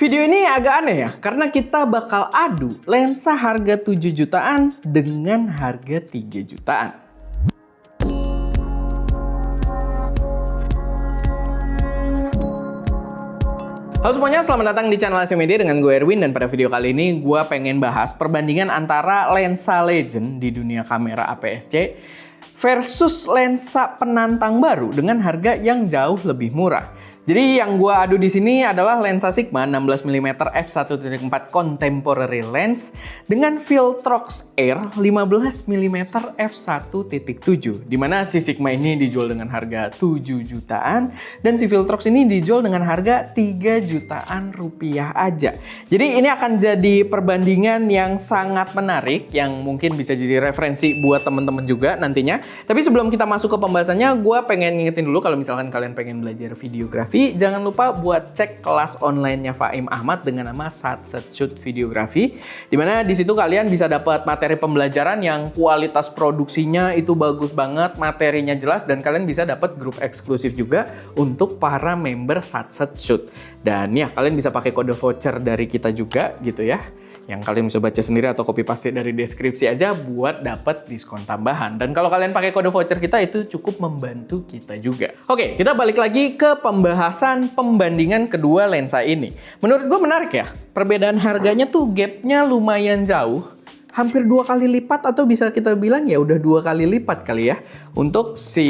Video ini agak aneh ya, karena kita bakal adu lensa harga 7 jutaan dengan harga 3 jutaan. Halo semuanya, selamat datang di channel AC Media dengan gue Erwin, dan pada video kali ini gue pengen bahas perbandingan antara lensa legend di dunia kamera APS-C versus lensa penantang baru dengan harga yang jauh lebih murah. Jadi yang gue adu di sini adalah lensa Sigma 16mm f1.4 contemporary lens dengan Viltrox Air 15mm f1.7, dimana si Sigma ini dijual dengan harga 7 jutaan dan si Viltrox ini dijual dengan harga 3 jutaan rupiah aja. Jadi ini akan jadi perbandingan yang sangat menarik yang mungkin bisa jadi referensi buat temen-temen juga nantinya. Tapi sebelum kita masuk ke pembahasannya, gue pengen ngingetin dulu kalau misalkan kalian pengen belajar videografi, jangan lupa buat cek kelas online-nya Faim Ahmad dengan nama SatSat Videografi, dimana di situ kalian bisa dapat materi pembelajaran yang kualitas produksinya itu bagus banget, materinya jelas, dan kalian bisa dapat grup eksklusif juga untuk para member SatSat. Dan ya, kalian bisa pakai kode voucher dari kita juga gitu ya, yang kalian bisa baca sendiri atau copy paste dari deskripsi aja buat dapat diskon tambahan. Dan kalau kalian pakai kode voucher kita, itu cukup membantu kita juga. Oke, kita balik lagi ke pembahasan pembandingan kedua lensa ini. Menurut gue menarik ya, perbedaan harganya tuh gapnya lumayan jauh. Hampir 2 kali lipat, atau bisa kita bilang ya udah 2 kali lipat kali ya untuk si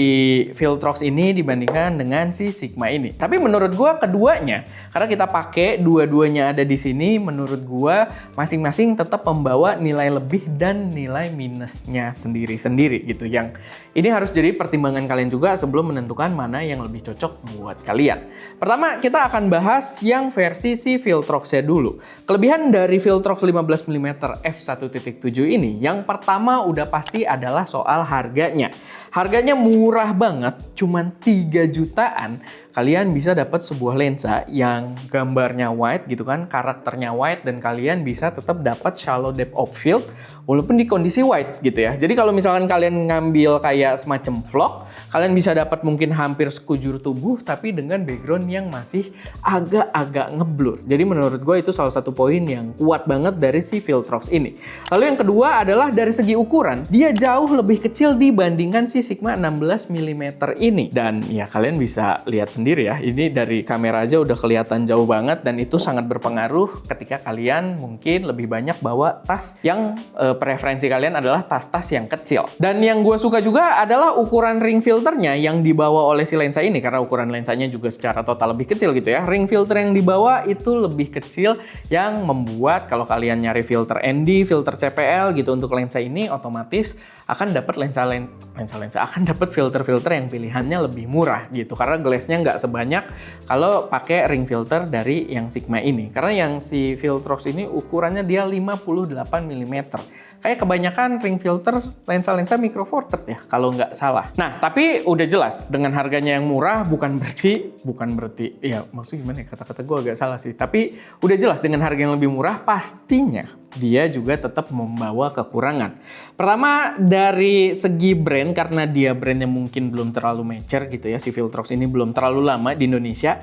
Viltrox ini dibandingkan dengan si Sigma ini. Tapi menurut gua keduanya, karena kita pakai dua-duanya ada di sini, menurut gua masing-masing tetap membawa nilai lebih dan nilai minusnya sendiri-sendiri gitu. Yang ini harus jadi pertimbangan kalian juga sebelum menentukan mana yang lebih cocok buat kalian. Pertama, kita akan bahas yang versi si Viltrox-nya dulu. Kelebihan dari Viltrox 15mm f1.7 ini, yang pertama udah pasti adalah soal harganya. Harganya murah banget, cuman 3 jutaan. Kalian bisa dapat sebuah lensa yang gambarnya wide gitu kan, karakternya wide, dan kalian bisa tetap dapat shallow depth of field walaupun di kondisi wide gitu ya. Jadi kalau misalkan kalian ngambil kayak semacam vlog, kalian bisa dapat mungkin hampir sekujur tubuh tapi dengan background yang masih agak-agak ngeblur. Jadi menurut gue itu salah satu poin yang kuat banget dari si Viltrox ini. Lalu yang kedua adalah dari segi ukuran, dia jauh lebih kecil dibandingkan si Sigma 16mm ini. Dan ya kalian bisa lihat sendiri ya, ini dari kamera aja udah kelihatan jauh banget, dan itu sangat berpengaruh ketika kalian mungkin lebih banyak bawa tas yang preferensi kalian adalah tas-tas yang kecil. Dan yang gue suka juga adalah ukuran ring filternya yang dibawa oleh si lensa ini, karena ukuran lensanya juga secara total lebih kecil gitu ya. Ring filter yang dibawa itu lebih kecil, yang membuat kalau kalian nyari filter ND, filter CPL gitu untuk lensa ini, otomatis akan dapat akan dapat filter-filter yang pilihannya lebih murah gitu, karena glassnya nggak sebanyak kalau pakai ring filter dari yang Sigma ini. Karena yang si Viltrox ini ukurannya dia 58mm. Kayak kebanyakan ring filter lensa-lensa micro four third ya kalau nggak salah. Nah, tapi udah jelas dengan harganya yang murah bukan berarti ya, maksudnya gimana ya, kata-kata gue agak salah sih. Tapi udah jelas dengan harga yang lebih murah pastinya dia juga tetap membawa kekurangan. Pertama, dari segi brand, karena dia brandnya mungkin belum terlalu mature gitu ya, si Viltrox ini belum terlalu lama di Indonesia,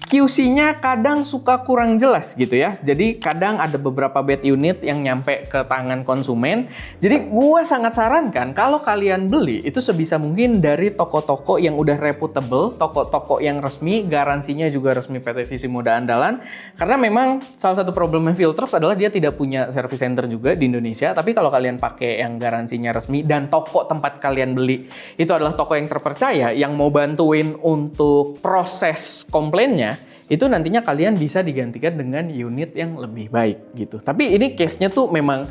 QC-nya kadang suka kurang jelas gitu ya. Jadi kadang ada beberapa bad unit yang nyampe ke tangan konsumen. Jadi gue sangat sarankan kalau kalian beli itu sebisa mungkin dari toko-toko yang udah reputable, toko-toko yang resmi, garansinya juga resmi PT Visimoda andalan. Karena memang salah satu problemnya Viltrox adalah dia tidak punya service center juga di Indonesia. Tapi kalau kalian pakai yang garansinya resmi dan toko tempat kalian beli itu adalah toko yang terpercaya, yang mau bantuin untuk proses komplainnya, itu nantinya kalian bisa digantikan dengan unit yang lebih baik gitu. Tapi ini case-nya tuh memang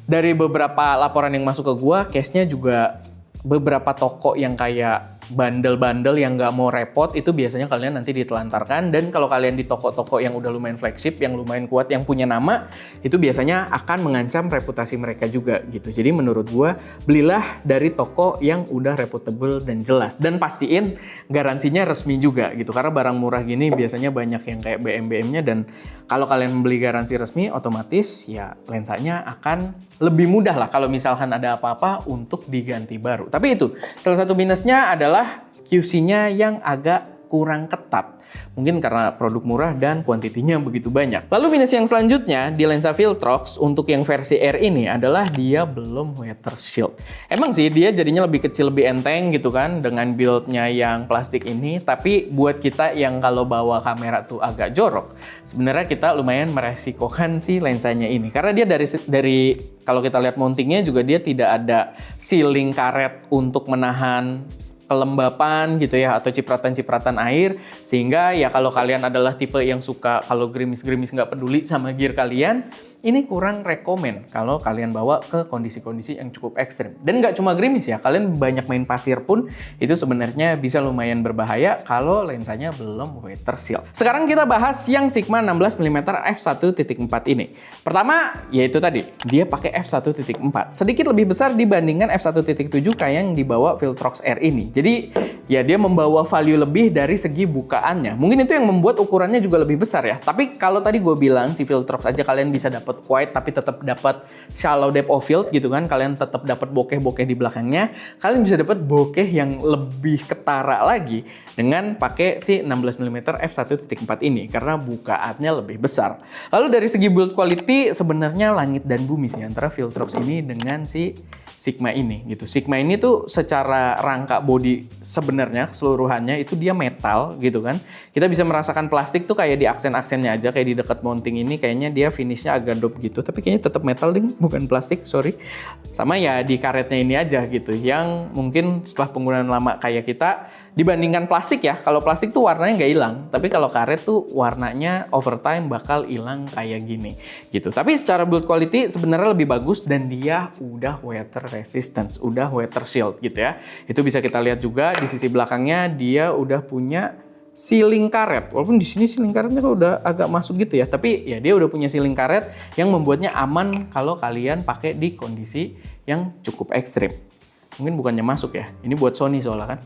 dari beberapa laporan yang masuk ke gua, case-nya juga beberapa toko yang kayak bandel-bandel yang nggak mau repot, itu biasanya kalian nanti ditelantarkan. Dan kalau kalian di toko-toko yang udah lumayan flagship, yang lumayan kuat, yang punya nama, itu biasanya akan mengancam reputasi mereka juga gitu. Jadi menurut gua, belilah dari toko yang udah reputable dan jelas, dan pastiin garansinya resmi juga gitu. Karena barang murah gini biasanya banyak yang kayak BM-BM-nya, dan kalau kalian membeli garansi resmi, otomatis ya lensanya akan lebih mudah lah kalau misalkan ada apa-apa untuk diganti baru. Tapi itu salah satu minusnya adalah QC-nya yang agak kurang ketat. Mungkin karena produk murah dan kuantitinya begitu banyak. Lalu minus yang selanjutnya di lensa Viltrox untuk yang versi R ini adalah dia belum weather shield. Emang sih dia jadinya lebih kecil, lebih enteng gitu kan dengan build-nya yang plastik ini, tapi buat kita yang kalau bawa kamera tuh agak jorok, sebenarnya kita lumayan meresikokan si lensanya ini. Karena dia dari kalau kita lihat mountingnya juga dia tidak ada sealing karet untuk menahan kelembapan gitu ya atau cipratan-cipratan air, sehingga ya kalau kalian adalah tipe yang suka kalau gerimis-gerimis nggak peduli sama gear kalian, ini kurang rekomen kalau kalian bawa ke kondisi-kondisi yang cukup ekstrim. Dan nggak cuma gerimis ya, kalian banyak main pasir pun itu sebenarnya bisa lumayan berbahaya kalau lensanya belum weather seal. Sekarang kita bahas yang Sigma 16mm f1.4 ini. Pertama, yaitu tadi, dia pakai f1.4. Sedikit lebih besar dibandingkan f1.7 kayak yang dibawa Viltrox R ini. Jadi, ya dia membawa value lebih dari segi bukaannya. Mungkin itu yang membuat ukurannya juga lebih besar ya. Tapi kalau tadi gue bilang, si Viltrox aja kalian bisa dapat wide tapi tetap dapat shallow depth of field gitu kan, kalian tetap dapat bokeh-bokeh di belakangnya, kalian bisa dapat bokeh yang lebih ketara lagi dengan pakai si 16mm f1.4 ini karena bukaannya lebih besar. Lalu dari segi build quality sebenarnya langit dan bumi sih antara Viltrox ini dengan si Sigma ini gitu. Sigma ini tuh secara rangka body sebenarnya keseluruhannya itu dia metal gitu kan. Kita bisa merasakan plastik tuh kayak di aksen-aksennya aja, kayak di dekat mounting ini kayaknya dia finishnya agak dope gitu. Tapi kayaknya tetap metal ding, bukan plastik, sorry. Sama ya di karetnya ini aja gitu. Yang mungkin setelah penggunaan lama kayak kita dibandingkan plastik ya. Kalau plastik tuh warnanya nggak hilang, tapi kalau karet tuh warnanya over time bakal hilang kayak gini gitu. Tapi secara build quality sebenarnya lebih bagus dan dia udah weather resistance, udah weather shield gitu ya. Itu bisa kita lihat juga di sisi belakangnya dia udah punya sealing karet. Walaupun di sini sealing karetnya kok udah agak masuk gitu ya, tapi ya dia udah punya sealing karet yang membuatnya aman kalau kalian pakai di kondisi yang cukup ekstrim. Mungkin bukannya masuk ya, ini buat Sony soalnya kan.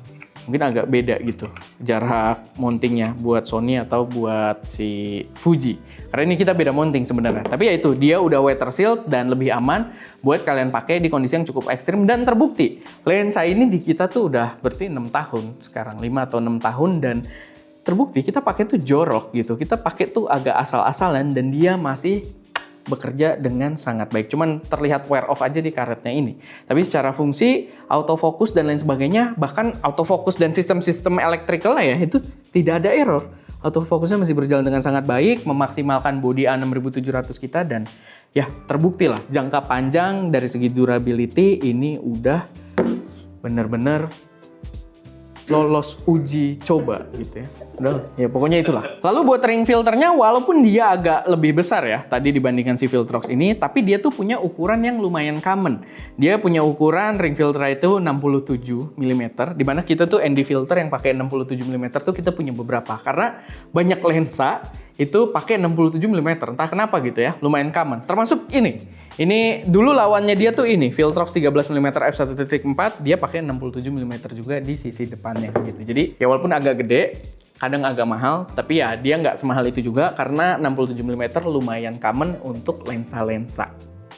Mungkin agak beda gitu jarak mountingnya buat Sony atau buat si Fuji. Karena ini kita beda mounting sebenarnya. Tapi ya itu, dia udah weather sealed dan lebih aman buat kalian pakai di kondisi yang cukup ekstrim. Dan terbukti, lensa ini di kita tuh udah berarti 6 tahun sekarang, 5 atau 6 tahun. Dan terbukti kita pakai tuh jorok gitu. Kita pakai tuh agak asal-asalan dan dia masih bekerja dengan sangat baik. Cuman terlihat wear off aja di karetnya ini. Tapi secara fungsi, autofocus dan lain sebagainya, bahkan autofocus dan sistem-sistem elektrikalnya ya, itu tidak ada error. Autofocusnya masih berjalan dengan sangat baik, memaksimalkan body A6700 kita, dan ya terbukti lah jangka panjang dari segi durability ini udah bener-bener lolos uji coba gitu ya. Udah, ya pokoknya itulah. Lalu buat ring filternya, walaupun dia agak lebih besar ya tadi dibandingkan si Viltrox ini, tapi dia tuh punya ukuran yang lumayan common. Dia punya ukuran ring filter itu 67 mm, dimana kita tuh ND filter yang pakai 67 mm tuh kita punya beberapa. Karena banyak lensa itu pakai 67 mm, entah kenapa gitu ya, lumayan common. Termasuk ini. Ini dulu lawannya dia tuh ini, Viltrox 13mm f1.4, dia pakai 67 mm juga di sisi depannya gitu. Jadi ya walaupun agak gede, kadang agak mahal, tapi ya dia nggak semahal itu juga karena 67 mm lumayan common untuk lensa-lensa.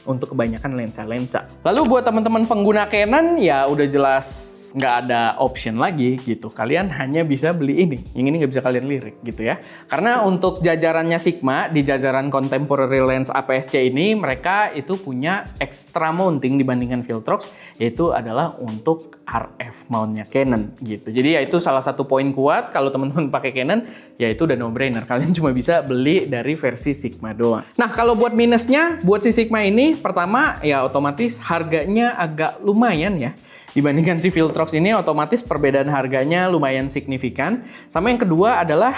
Untuk kebanyakan lensa-lensa. Lalu buat teman-teman pengguna Canon ya udah jelas nggak ada option lagi gitu. Kalian hanya bisa beli ini. Yang ini nggak bisa kalian lirik gitu ya. Karena untuk jajarannya Sigma di jajaran contemporary lens APS-C ini mereka itu punya extra mounting dibandingkan Viltrox, yaitu adalah untuk RF mountnya Canon gitu. Jadi ya itu salah satu poin kuat kalau teman-teman pakai Canon, ya itu udah no brainer. Kalian cuma bisa beli dari versi Sigma doang. Nah kalau buat minusnya buat si Sigma ini, pertama ya otomatis harganya agak lumayan ya. Dibandingkan si Viltrox ini otomatis perbedaan harganya lumayan signifikan. Sama yang kedua adalah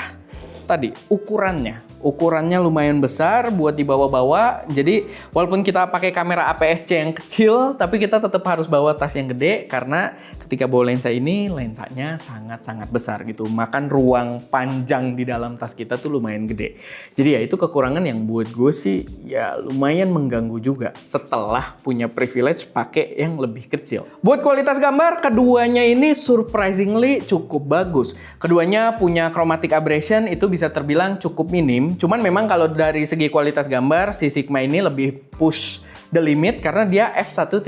tadi ukurannya. Ukurannya lumayan besar buat dibawa-bawa. Jadi walaupun kita pakai kamera APS-C yang kecil, tapi kita tetap harus bawa tas yang gede karena ketika bawa lensa ini, lensanya sangat-sangat besar gitu. Makan ruang panjang di dalam tas kita tuh lumayan gede. Jadi ya itu kekurangan yang buat gue sih ya lumayan mengganggu juga setelah punya privilege pakai yang lebih kecil. Buat kualitas gambar, keduanya ini surprisingly cukup bagus. Keduanya punya chromatic aberration, itu bisa terbilang cukup minim. Cuman memang kalau dari segi kualitas gambar, si Sigma ini lebih push the limit karena dia f1.4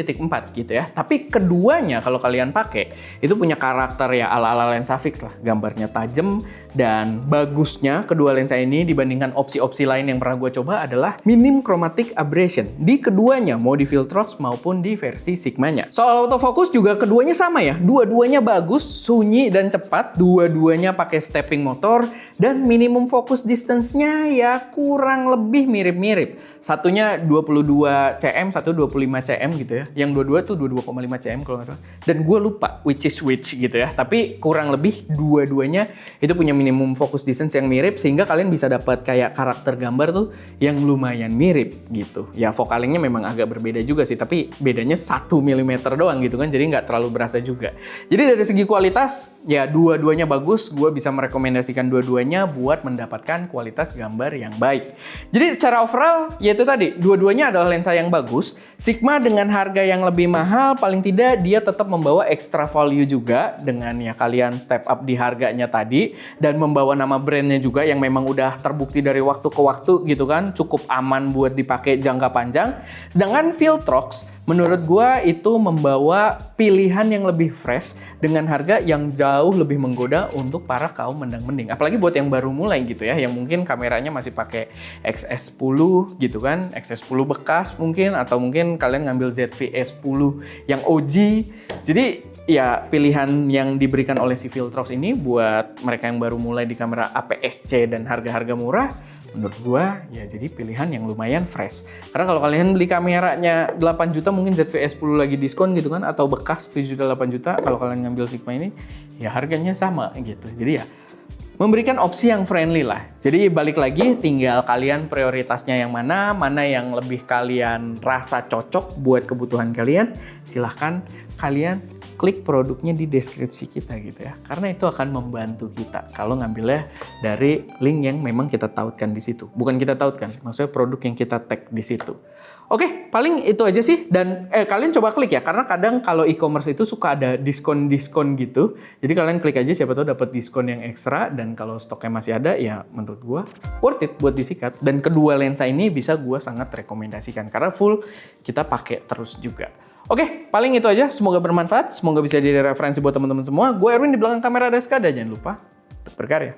gitu ya. Tapi keduanya kalau kalian pakai itu punya karakter ya ala-ala lensa fix lah. Gambarnya tajam dan bagusnya kedua lensa ini dibandingkan opsi-opsi lain yang pernah gue coba adalah minim chromatic aberration di keduanya, mau di Viltrox maupun di versi Sigma-nya. Soal autofocus juga keduanya sama ya. Dua-duanya bagus, sunyi dan cepat. Dua-duanya pakai stepping motor dan minimum focus distance-nya ya kurang lebih mirip-mirip. Satunya 22 cm, satu 25 cm gitu ya. Yang dua-dua tuh 22,5 cm kalau nggak salah. Dan gue lupa which is which gitu ya. Tapi kurang lebih dua-duanya itu punya minimum focus distance yang mirip sehingga kalian bisa dapat kayak karakter gambar tuh yang lumayan mirip gitu. Ya fokalingnya memang agak berbeda juga sih, tapi bedanya 1 mm doang gitu kan. Jadi nggak terlalu berasa juga. Jadi dari segi kualitas ya dua-duanya bagus. Gue bisa merekomendasikan dua-duanya buat mendapatkan kualitas gambar yang baik. Jadi secara overall yaitu tadi, dua-duanya adalah lensa yang bagus. Sigma dengan harga yang lebih mahal, paling tidak dia tetap membawa extra value juga dengan ya kalian step up di harganya tadi dan membawa nama brandnya juga yang memang udah terbukti dari waktu ke waktu gitu kan, cukup aman buat dipakai jangka panjang. Sedangkan Viltrox menurut gua itu membawa pilihan yang lebih fresh dengan harga yang jauh lebih menggoda untuk para kaum mendang-mending. Apalagi buat yang baru mulai gitu ya, yang mungkin kameranya masih pakai XS10 gitu kan, XS10 bekas mungkin, atau mungkin kalian ngambil ZV-E10 yang OG. Jadi ya pilihan yang diberikan oleh si Viltrox ini buat mereka yang baru mulai di kamera APS-C dan harga-harga murah, menurut gua ya jadi pilihan yang lumayan fresh. Karena kalau kalian beli kameranya 8 juta mungkin ZV-E10 lagi diskon gitu kan, atau bekas 7 juta 8 juta, kalau kalian ngambil Sigma ini ya harganya sama gitu. Jadi ya memberikan opsi yang friendly lah. Jadi balik lagi tinggal kalian prioritasnya yang mana yang lebih kalian rasa cocok buat kebutuhan kalian, silahkan kalian klik produknya di deskripsi kita gitu ya. Karena itu akan membantu kita kalau ngambilnya dari link yang memang kita tautkan di situ. Bukan kita tautkan, maksudnya produk yang kita tag di situ. Oke, paling itu aja sih. Dan kalian coba klik ya, karena kadang kalau e-commerce itu suka ada diskon-diskon gitu. Jadi kalian klik aja, siapa tahu dapat diskon yang ekstra. Dan kalau stoknya masih ada, ya menurut gua worth it buat disikat. Dan kedua lensa ini bisa gua sangat rekomendasikan karena full kita pakai terus juga. Oke, paling itu aja. Semoga bermanfaat, semoga bisa jadi referensi buat teman-teman semua. Gue Erwin, di belakang kamera ada Skada. Jangan lupa untuk berkarya.